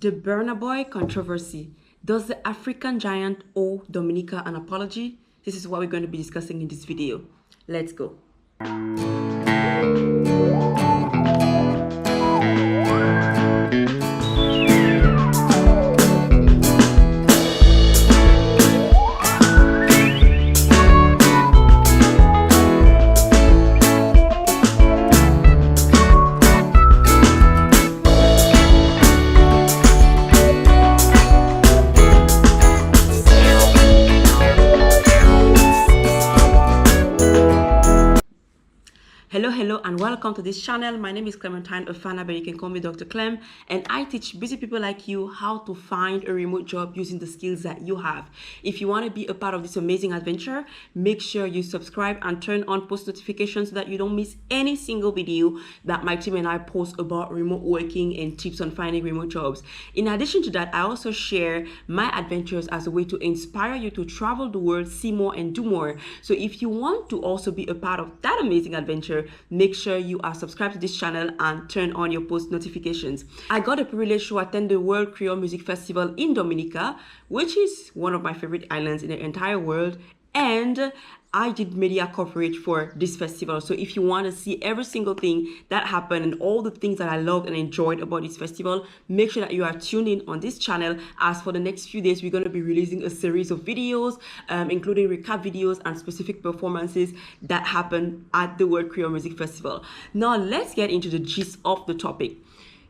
The Burna Boy controversy. Does the African giant owe Dominica an apology? This is what we're going to be discussing in this video. Let's go. Hello and welcome to this channel. My name is Clementine Ofana, but you can call me Dr. Clem, and I teach busy people like you how to find a remote job using the skills that you have. If you want to be a part of this amazing adventure, make sure you subscribe and turn on post notifications so that you don't miss any single video that my team and I post about remote working and tips on finding remote jobs. In addition to that, I also share my adventures as a way to inspire you to travel the world, see more and do more. So if you want to also be a part of that amazing adventure, make sure you are subscribed to this channel and turn on your post notifications. I got the privilege to attend the World Creole Music Festival in Dominica, which is one of my favorite islands in the entire world, and I did media coverage for this festival. So if you want to see every single thing that happened and all the things that I loved and enjoyed about this festival, make sure that you are tuned in on this channel, as for the next few days we're going to be releasing a series of videos, including recap videos and specific performances that happened at the World Creole Music Festival. Now let's get into the gist of the topic.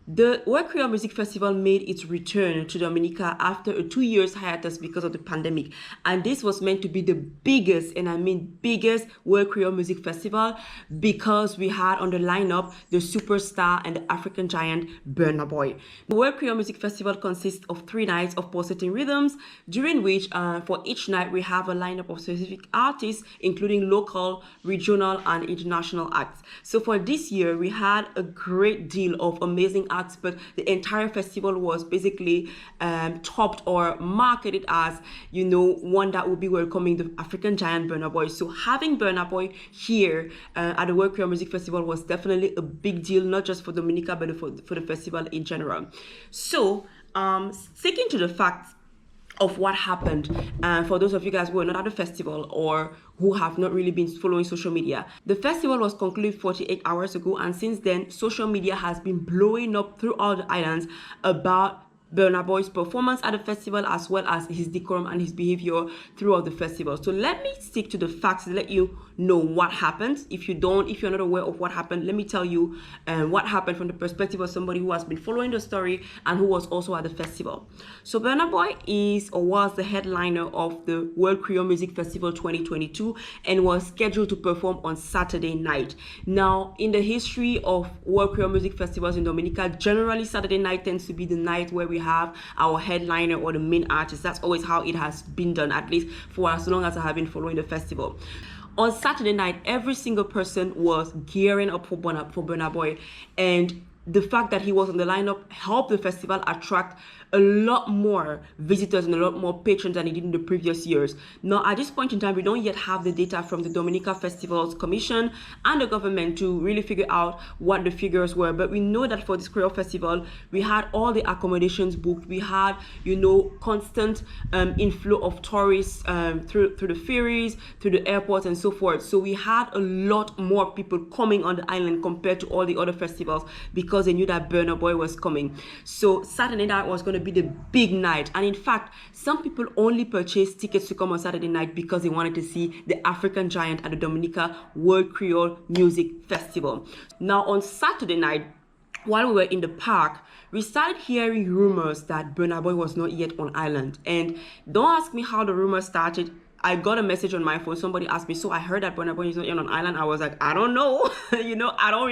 The World Creole Music Festival made its return to Dominica after a 2 years hiatus because of the pandemic. And this was meant to be the biggest, and I mean biggest, World Creole Music Festival, because we had on the lineup the superstar and the African giant Burna Boy. The World Creole Music Festival consists of 3 nights of pulsating rhythms, during which for each night we have a lineup of specific artists, including local, regional, and international acts. So for this year, we had a great deal of amazing acts, but the entire festival was basically topped or marketed as, you know, one that will be welcoming the African giant Burna Boy. So having Burna Boy here at the World Creole Music Festival was definitely a big deal, not just for Dominica, but for the festival in general. So sticking to the facts of what happened, for those of you guys who are not at the festival or who have not really been following social media. The festival was concluded 48 hours ago, and since then social media has been blowing up throughout the islands about Burna Boy's performance at the festival, as well as his decorum and his behavior throughout the festival. So let me stick to the facts, let you know what happened. If you're not aware of what happened, let me tell you what happened from the perspective of somebody who has been following the story and who was also at the festival. So Burna Boy is or was the headliner of the World Creole Music Festival 2022 and was scheduled to perform on Saturday night. Now, in the history of World Creole Music Festivals in Dominica, generally Saturday night tends to be the night where we have our headliner or the main artist. That's always how it has been done, at least for as long as I have been following the festival. On Saturday night, every single person was gearing up for Burna Boy, and the fact that he was on the lineup helped the festival attract a lot more visitors and a lot more patrons than it did in the previous years. Now, at this point in time, we don't yet have the data from the Dominica Festivals Commission and the government to really figure out what the figures were. But we know that for this Creole Festival, we had all the accommodations booked. We had, you know, constant inflow of tourists through the ferries, through the airports and so forth. So we had a lot more people coming on the island compared to all the other festivals, because they knew that Burna Boy was coming. So Saturday night was going to be the big night, and in fact some people only purchased tickets to come on Saturday night because they wanted to see the African giant at the Dominica World Creole Music Festival. Now on Saturday night, while we were in the park, we started hearing rumors that Burna Boy was not yet on island. And don't ask me how the rumor started. I got a message on my phone. Somebody asked me, so I heard that Burna Boy is not on island. I was like, I don't know. You know, I don't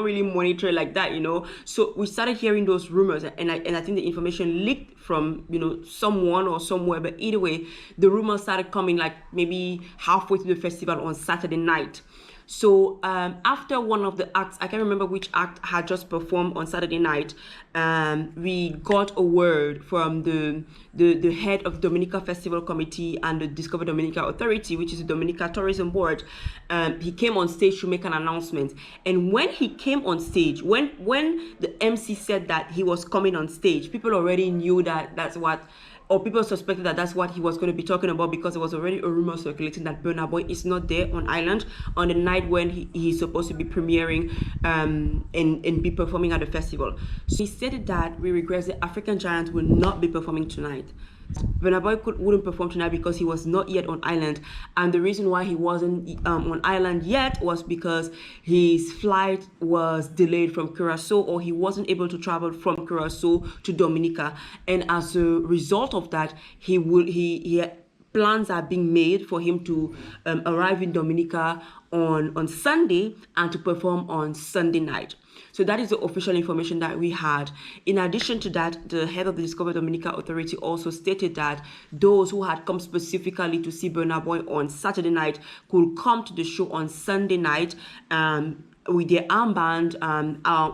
really monitor it like that, you know. So we started hearing those rumors, and I think the information leaked from, you know, someone or somewhere. But either way, the rumors started coming like maybe halfway through the festival on Saturday night. So after one of the acts, I can't remember which act had just performed on Saturday night, we got a word from the head of Dominica Festival Committee and the Discover Dominica Authority, which is the Dominica Tourism Board. He came on stage to make an announcement. And when he came on stage, when the MC said that he was coming on stage, people already knew that that's what, or people suspected that that's what he was going to be talking about, because there was already a rumor circulating that Burna Boy is not there on island on the night when he's supposed to be premiering and be performing at the festival. So he stated that we regret the African Giant will not be performing tonight. Burna Boy wouldn't perform tonight because he was not yet on island, and the reason why he wasn't on island yet was because his flight was delayed from Curacao, or he wasn't able to travel from Curacao to Dominica, and as a result of that, he plans are being made for him to arrive in Dominica on Sunday and to perform on Sunday night. So that is the official information that we had. In addition to that, the head of the Discover Dominica Authority also stated that those who had come specifically to see Burna Boy on Saturday night could come to the show on Sunday night with their armband,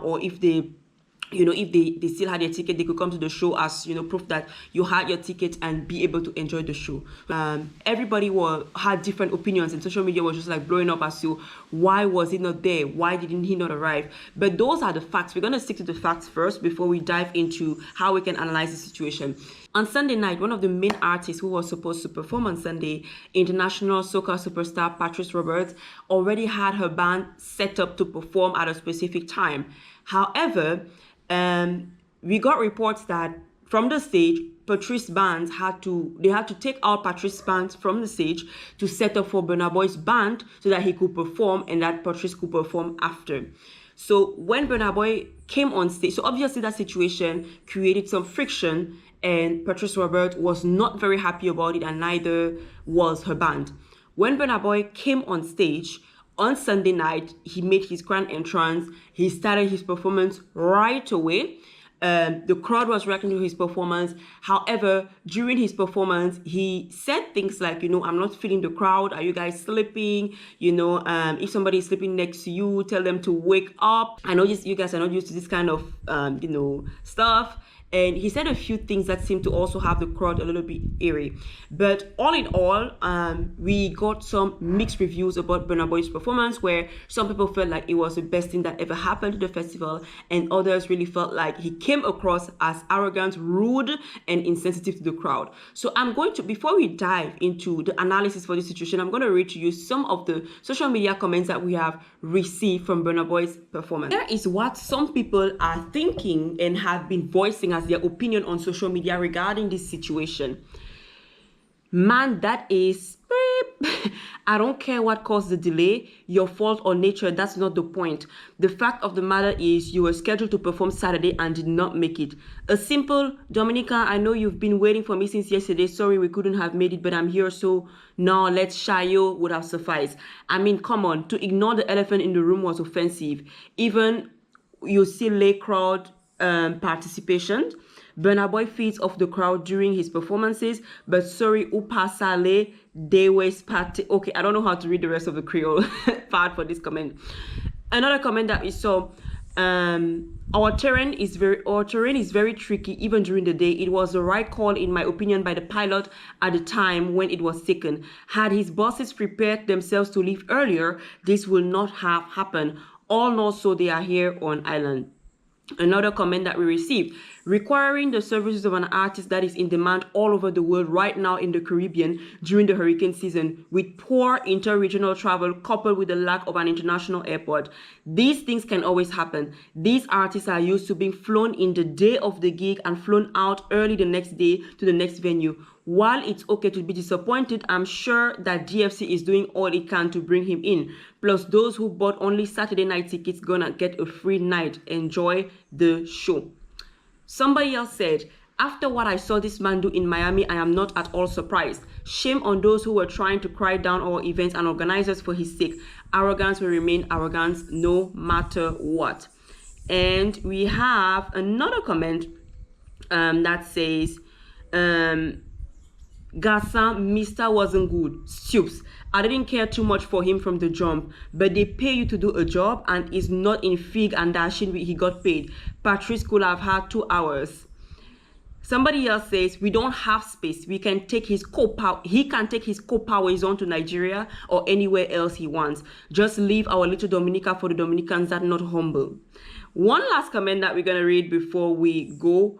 or if they, if they still had their ticket, they could come to the show as, proof that you had your ticket and be able to enjoy the show. Everybody had different opinions, and social media was just like blowing up as to why was he not there? Why didn't he not arrive? But those are the facts. We're going to stick to the facts first before we dive into how we can analyze the situation. On Sunday night, one of the main artists who was supposed to perform on Sunday, international soca superstar Patrice Roberts, already had her band set up to perform at a specific time. However, we got reports that from the stage, Patrice bands had to take out Patrice bands from the stage to set up for Burna Boy's band so that he could perform and that Patrice could perform after. So when Burna Boy came on stage, so obviously that situation created some friction, and Patrice Robert was not very happy about it, and neither was her band. When Burna Boy came on stage on Sunday night, he made his grand entrance. He started his performance right away. The crowd was reacting to his performance. However, during his performance, he said things like, I'm not feeling the crowd. Are you guys sleeping? If somebody is sleeping next to you, tell them to wake up. I know you guys are not used to this kind of, stuff. And he said a few things that seemed to also have the crowd a little bit eerie. But all in all, we got some mixed reviews about Burna Boy's performance, where some people felt like it was the best thing that ever happened to the festival, and others really felt like he came across as arrogant, rude, and insensitive to the crowd. So I'm going to, before we dive into the analysis for this situation, I'm going to read to you some of the social media comments that we have received from Burna Boy's performance. Here is what some people are thinking and have been voicing as their opinion on social media regarding this situation. Man, that is I don't care what caused the delay, your fault or nature, that's not the point. The fact of the matter is you were scheduled to perform Saturday and did not make it. A simple, Dominica, I know you've been waiting for me since yesterday. Sorry we couldn't have made it, but I'm here, so now let's shayo would have sufficed. I mean, come on, to ignore the elephant in the room was offensive. Even you see lay crowd participation. Burna Boy feeds off the crowd during his performances, but sorry, upasale they waste party. Okay, I don't know how to read the rest of the Creole part for this comment. Another comment that we saw, our terrain is very tricky even during the day. It was the right call, in my opinion, by the pilot at the time when it was taken. Had his bosses prepared themselves to leave earlier, this will not have happened. All know so they are here on island. Another comment that we received, requiring the services of an artist that is in demand all over the world right now in the Caribbean during the hurricane season, with poor inter-regional travel coupled with the lack of an international airport. These things can always happen. These artists are used to being flown in the day of the gig and flown out early the next day to the next venue. While it's okay to be disappointed, I'm sure that DFC is doing all it can to bring him in. Plus, those who bought only Saturday night tickets gonna get a free night. Enjoy the show. Somebody else said, after what I saw this man do in Miami, I am not at all surprised. Shame on those who were trying to cry down our events and organizers for his sake. Arrogance will remain arrogance no matter what. And we have another comment that says, Garçon, Mr. wasn't good. Stoops. I didn't care too much for him from the jump, but they pay you to do a job and is not in fig and dashing he got paid. Patrice could have had 2 hours. Somebody else says, we don't have space. We can take his co-power. He can take his co-powers on to Nigeria or anywhere else he wants. Just leave our little Dominica for the Dominicans that are not humble. One last comment that we're going to read before we go,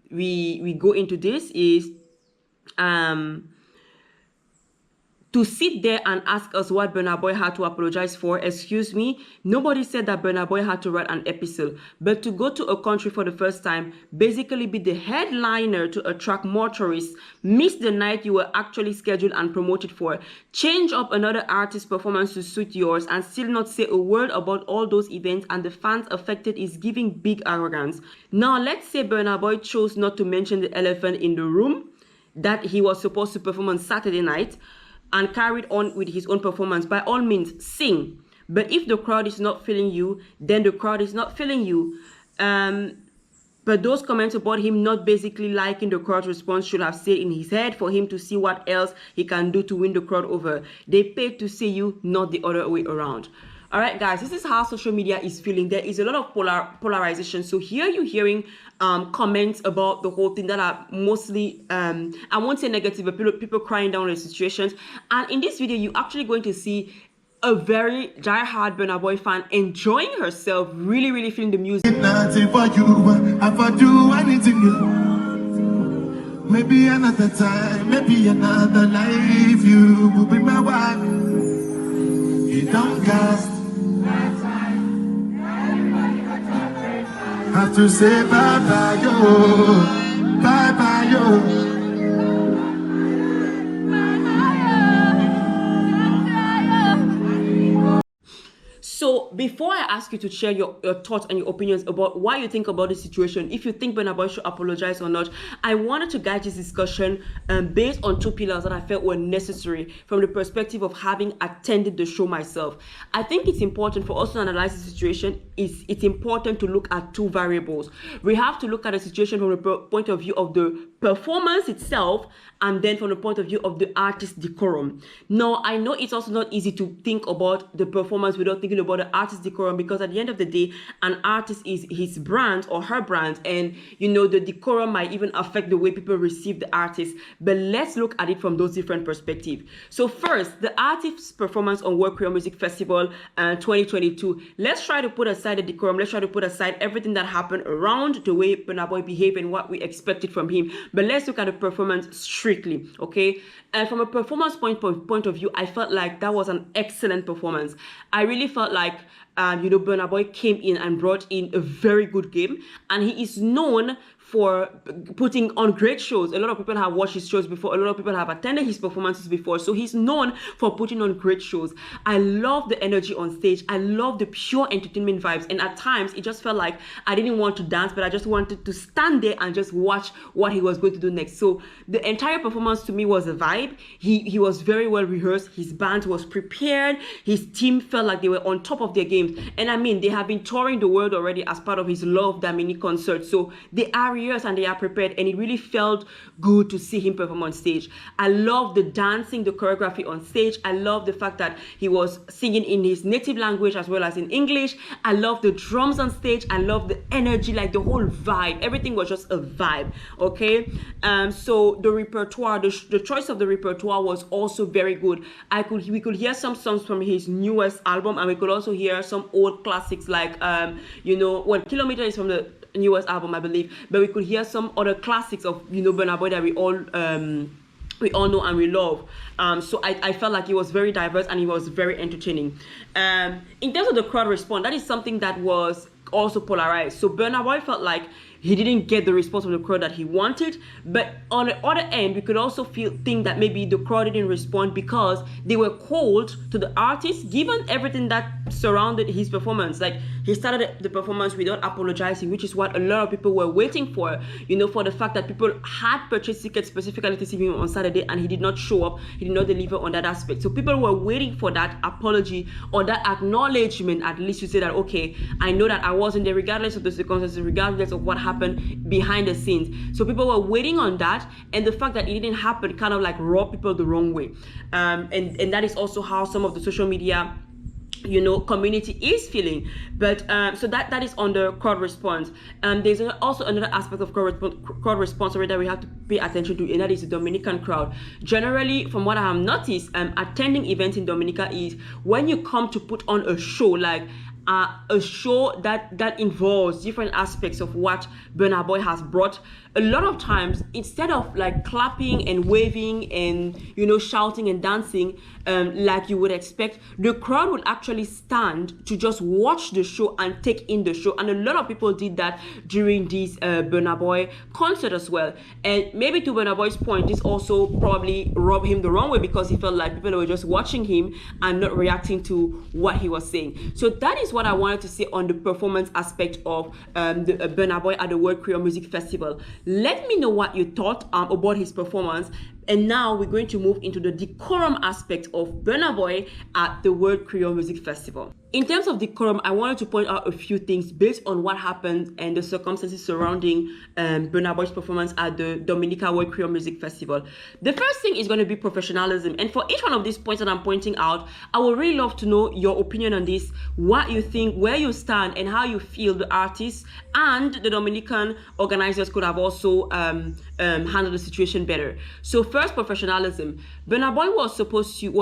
we go into this is, to sit there and ask us what Burna Boy had to apologize for. Excuse me, nobody said that Burna Boy had to write an episode, but to go to a country for the first time, basically be the headliner to attract more tourists, miss the night you were actually scheduled and promoted for, change up another artist's performance to suit yours, and still not say a word about all those events and the fans affected is giving big arrogance. Now, let's say Burna Boy chose not to mention the elephant in the room that he was supposed to perform on Saturday night, and carried on with his own performance. By all means, sing. But if the crowd is not feeling you, then the crowd is not feeling you. But those comments about him not basically liking the crowd's response should have stayed in his head for him to see what else he can do to win the crowd over. They paid to see you, not the other way around. All right, guys, this is how social media is feeling. There is a lot of polarization. So here you're hearing comments about the whole thing that are mostly, I won't say negative, but people crying down the situations. And in this video, you're actually going to see a very die-hard Burna Boy fan enjoying herself, really, really feeling the music. Nothing for you, if I do anything new. Maybe another time, maybe another life, you will be my wife. You don't cast. Have to say bye-bye, yo, bye-bye, yo. So before I ask you to share your thoughts and your opinions about what you think about the situation, if you think Burna Boy should apologize or not, I wanted to guide this discussion based on 2 pillars that I felt were necessary from the perspective of having attended the show myself. I think it's important for us to analyze the situation. It's important to look at 2 variables. We have to look at the situation from the point of view of the performance itself, and then from the point of view of the artist decorum. Now, I know it's also not easy to think about the performance without thinking about the artist decorum, because at the end of the day, an artist is his brand or her brand, and you know, the decorum might even affect the way people receive the artist. But let's look at it from those different perspectives. So first, the artist's performance on World Creole Music Festival 2022. Let's try to put aside the decorum. Let's try to put aside everything that happened around the way Burna Boy behaved and what we expected from him. But let's look at the performance strictly, okay? And from a performance point of view, I felt like that was an excellent performance. I really felt like, you know, Burna Boy came in and brought in a very good game, and he is known for putting on great shows. A lot of people have watched his shows before. A lot of people have attended his performances before. So he's known for putting on great shows. I love the energy on stage. I love the pure entertainment vibes. And at times, it just felt like I didn't want to dance, but I just wanted to stand there and just watch what he was going to do next. So the entire performance to me was a vibe. He was very well rehearsed. His band was prepared. His team felt like they were on top of their games. And I mean, they have been touring the world already as part of his Love Dominica concert. So they are years and they are prepared, and it really felt good to see him perform on stage. I love the dancing, the choreography on stage. I love the fact that he was singing in his native language as well as in English. I love the drums on stage. I love the energy, like the whole vibe. Everything was just a vibe, okay? So the repertoire, the choice of the repertoire was also very good. We could hear some songs from his newest album, and we could also hear some old classics like, you know, well, Kilometer is from the newest album, I believe, but we could hear some other classics of, you know, Burna Boy that we all know and we love. So I felt like it was very diverse and it was very entertaining. In terms of the crowd response, that is something that was also polarized. So Burna Boy felt like he didn't get the response from the crowd that he wanted, but on the other end, we could also think that maybe the crowd didn't respond because they were cold to the artist, given everything that surrounded his performance. Like, he started the performance without apologizing, which is what a lot of people were waiting for, for the fact that people had purchased tickets specifically to see him on Saturday and he did not show up, he did not deliver on that aspect. So people were waiting for that apology or that acknowledgement, at least to say that, okay, I know that I wasn't there regardless of the circumstances, regardless of what happened behind the scenes. So people were waiting on that, and the fact that it didn't happen kind of like rubbed people the wrong way. And that is also how some of the social media community is feeling. But so that is on the crowd response. There's also another aspect of crowd response that we have to pay attention to, and that is the Dominican crowd. Generally, from what I have noticed, attending events in Dominica is when you come to put on a show, like a show that involves different aspects of what Burna Boy has brought. A lot of times, instead of like clapping and waving and shouting and dancing like you would expect, the crowd would actually stand to just watch the show and take in the show. And a lot of people did that during this Burna Boy concert as well. And maybe to Burna Boy's point, this also probably rubbed him the wrong way, because he felt like people were just watching him and not reacting to what he was saying. So that is what I wanted to say on the performance aspect of the Burna Boy at the World Creole Music Festival. Let me know what you thought about his performance. And now we're going to move into the decorum aspect of Burna Boy at the World Creole Music Festival. In terms of decorum, I wanted to point out a few things based on what happened and the circumstances surrounding Burna Boy's performance at the Dominica World Creole Music Festival. The first thing is going to be professionalism. And for each one of these points that I'm pointing out, I would really love to know your opinion on this, what you think, where you stand, and how you feel the artists and the Dominican organizers could have also handled the situation better. So first, professionalism. Burna Boy was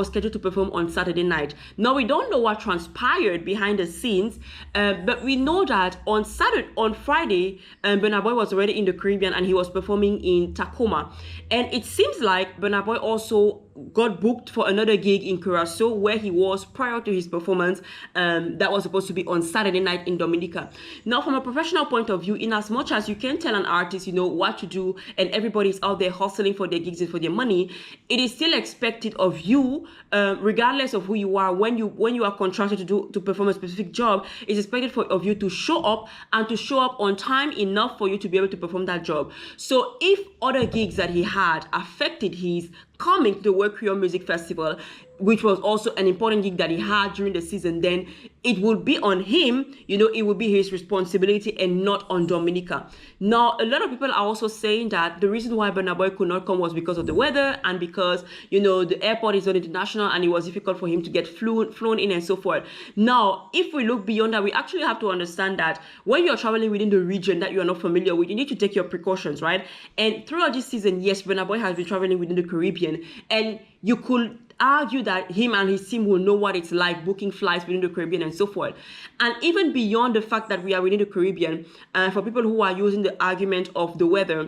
scheduled to perform on Saturday night. Now, we don't know what transpired behind the scenes, but we know that on Friday, Burna Boy was already in the Caribbean and he was performing in Tacoma. And it seems like Burna Boy also got booked for another gig in Curacao, where he was prior to his performance that was supposed to be on Saturday night in Dominica. Now, from a professional point of view, in as much as you can tell an artist, what to do, and everybody's out there hustling for their gigs and for their money, it is still expected of you, regardless of who you are, when you are contracted to perform a specific job, it's expected of you to show up, and to show up on time enough for you to be able to perform that job. So if other gigs that he had affected his coming to the World Creole Music Festival, which was also an important gig that he had during the season, then it would be on him, it would be his responsibility and not on Dominica. Now, a lot of people are also saying that the reason why Burna Boy could not come was because of the weather, and because, the airport is not international and it was difficult for him to get flown in and so forth. Now, if we look beyond that, we actually have to understand that when you're traveling within the region that you are not familiar with, you need to take your precautions, right? And throughout this season, yes, Burna Boy has been traveling within the Caribbean, and you could argue that him and his team will know what it's like booking flights within the Caribbean and so forth. And even beyond the fact that we are within the Caribbean, for people who are using the argument of the weather,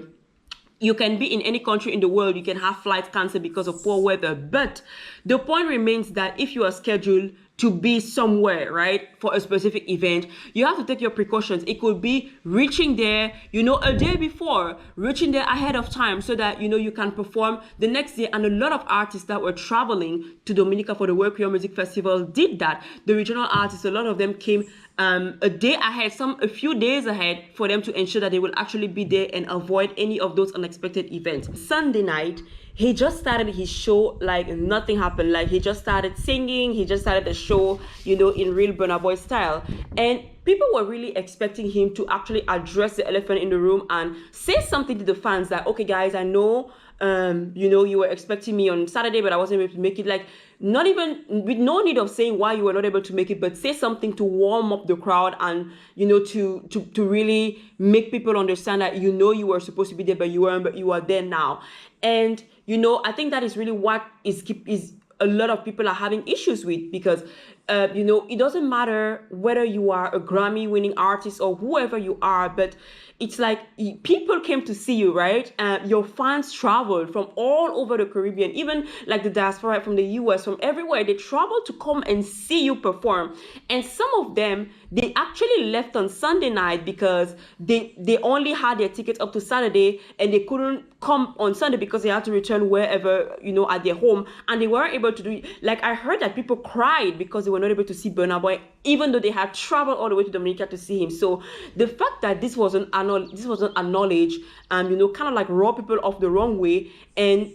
you can be in any country in the world, you can have flights canceled because of poor weather. But the point remains that if you are scheduled to be somewhere, right, for a specific event, you have to take your precautions. It could be reaching there, a day before, reaching there ahead of time so that, you can perform the next day. And a lot of artists that were traveling to Dominica for the World Creole Music Festival did that. The regional artists, a lot of them came a day ahead, a few days ahead, for them to ensure that they will actually be there and avoid any of those unexpected events. Sunday night, he just started his show like nothing happened. Like, he just started singing, he just started the show, in real Burna Boy style. And people were really expecting him to actually address the elephant in the room and say something to the fans that, okay, guys, I know, you were expecting me on Saturday, but I wasn't able to make it. Like, not even with no need of saying why you were not able to make it, but say something to warm up the crowd and, to really make people understand that, you were supposed to be there, but you weren't, but you are there now. And, I think that is really what is a lot of people are having issues with, because it doesn't matter whether you are a Grammy winning artist or whoever you are, but it's like people came to see you, right? Your fans traveled from all over the Caribbean, even like the diaspora from the US, from everywhere. They traveled to come and see you perform. And some of them, they actually left on Sunday night because they only had their tickets up to Saturday, and they couldn't come on Sunday because they had to return wherever, at their home, and they weren't able to do it. Like, I heard that people cried because they were were not able to see Burna Boy, even though they had traveled all the way to Dominica to see him. So the fact that this wasn't acknowledged, kind of like rub people off the wrong way. And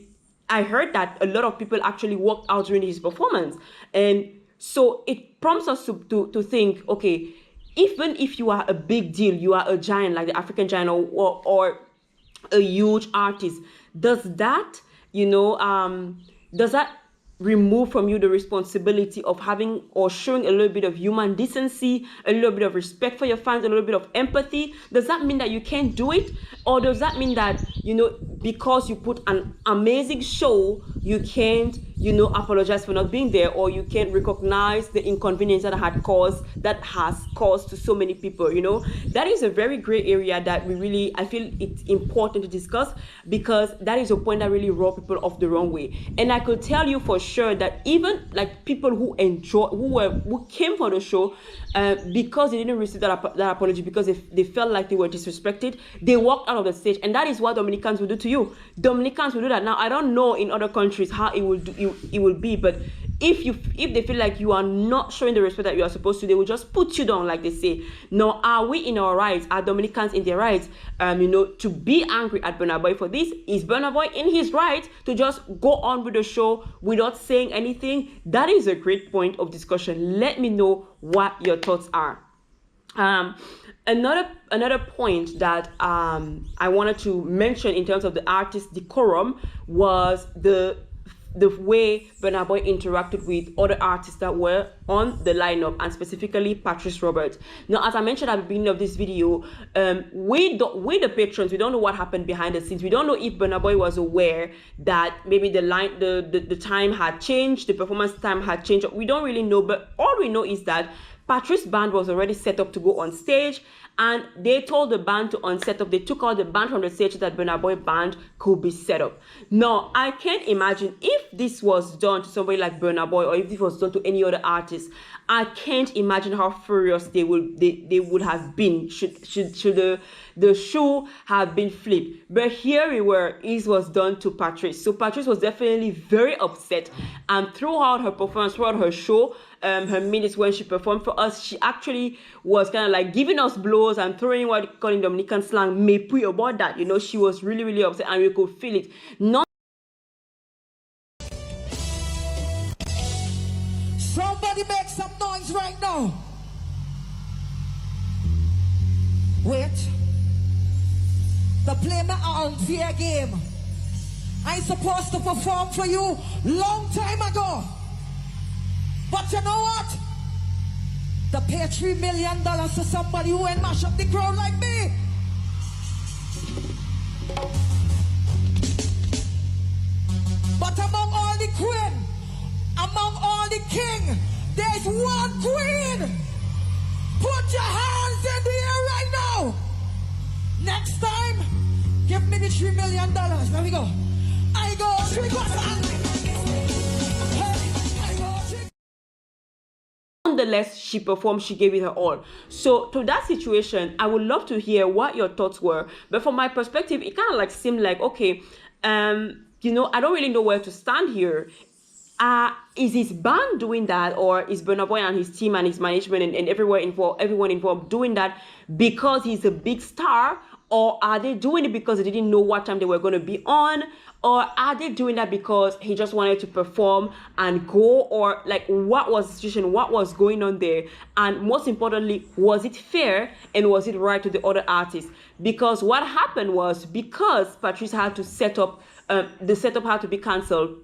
I heard that a lot of people actually walked out during his performance, and so it prompts us to think, okay, even if you are a big deal, you are a giant like the African giant, or a huge artist, does that remove from you the responsibility of having or showing a little bit of human decency, a little bit of respect for your fans, a little bit of empathy? Does that mean that you can't do it? Or does that mean that, because you put an amazing show, you can't, apologize for not being there, or you can't recognize the inconvenience that has caused to so many people? That is a very gray area that I feel it's important to discuss, because that is a point that really rubs people off the wrong way. And I could tell you for sure that even like people who came for the show, because they didn't receive that apology, because they felt like they were disrespected, they walked out of the stage. And that is what Dominicans will do to you. Dominicans will do that. Now, I don't know in other countries how it will be, but if they feel like you are not showing the respect that you are supposed to, they will just put you down, like they say. Now, are we in our rights? Are Dominicans in their rights, to be angry at Burna Boy for this? Is Burna Boy in his right to just go on with the show without saying anything? That is a great point of discussion. Let me know what your thoughts are. Another point that I wanted to mention in terms of the artist decorum was the way Burna Boy interacted with other artists that were on the lineup, and specifically Patrice Roberts. Now, as I mentioned at the beginning of this video, we the patrons, we don't know what happened behind the scenes. We don't know if Burna Boy was aware that maybe the time had changed, the performance time had changed. We don't really know, but all we know is that Patrice's band was already set up to go on stage, and they told the band to unset up. They took out the band from the stage so that Burna Boy band could be set up. Now, I can't imagine if this was done to somebody like Burna Boy, or if this was done to any other artist. I can't imagine how furious they would have been should the show have been flipped. But here we were, it was done to Patrice. So Patrice was definitely very upset, and throughout her performance, throughout her show, her minutes when she performed for us, she actually was kind of like giving us blows and throwing what you call in Dominican slang, mépris about that. She was really, really upset, and we could feel it. Somebody make some noise right now. Wait. The play my unfair game. I supposed to perform for you long time ago. But you know what? To pay $3 million to somebody who ain't mash up the crowd like me. But among all the queen, among all the king, there's one queen. Put your hands in the air right now. Next time, give me the $3 million. There we go. I go Nonetheless, she performed, she gave it her all. So to that situation, I would love to hear what your thoughts were. But from my perspective, it kind of like seemed like, okay, I don't really know where to stand here. Is his band doing that, or is Burna Boy and his team and his management and everyone involved doing that because he's a big star? Or are they doing it because they didn't know what time they were going to be on? Or are they doing that because he just wanted to perform and go? Or like, what was the situation? What was going on there? And most importantly, was it fair and was it right to the other artists? Because what happened was, because Patrice had to set up, the setup had to be cancelled,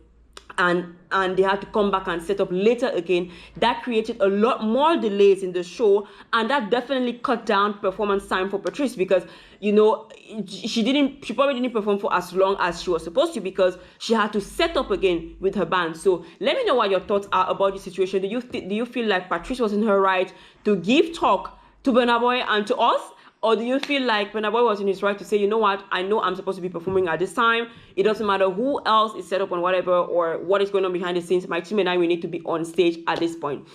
and they had to come back and set up later again. That created a lot more delays in the show, and that definitely cut down performance time for Patrice, because she probably didn't perform for as long as she was supposed to, because she had to set up again with her band. So let me know what your thoughts are about the situation. Do you feel like Patrice was in her right to give talk to Burna Boy and to us? Or do you feel like Burna Boy was in his right to say, you know what, I know I'm supposed to be performing at this time. It doesn't matter who else is set up on whatever or what is going on behind the scenes. My team and I, we need to be on stage at this point.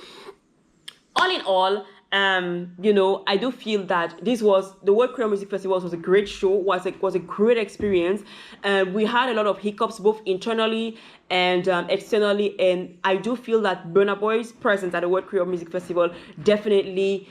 All in all, you know, I do feel that this was the World Creole Music Festival was a great show, was a great experience. We had a lot of hiccups both internally and externally, and I do feel that Burna Boy's presence at the World Creole Music Festival definitely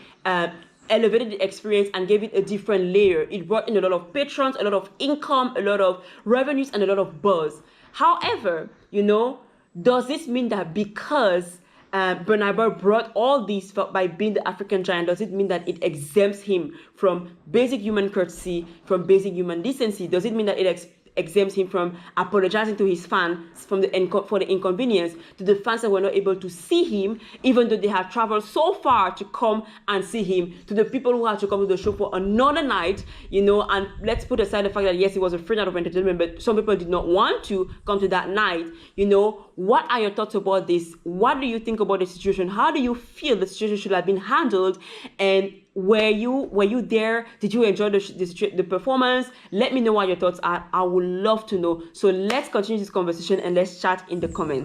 elevated the experience and gave it a different layer. It brought in a lot of patrons, a lot of income, a lot of revenues, and a lot of buzz. However, you know, does this mean that because Burna Boy brought all these by being the African giant, does it mean that it exempts him from basic human courtesy, from basic human decency? Does it mean that it exempts him from apologizing to his fans for the inconvenience, to the fans that were not able to see him, even though they have traveled so far to come and see him, to the people who had to come to the show for another night, you know? And let's put aside the fact that yes, it was a free night of entertainment, but some people did not want to come to that night, you know? What are your thoughts about this? What do you think about the situation? How do you feel the situation should have been handled? And were you there? Did you enjoy the performance? Let me know what your thoughts are. I would love to know. So let's continue this conversation and let's chat in the comments.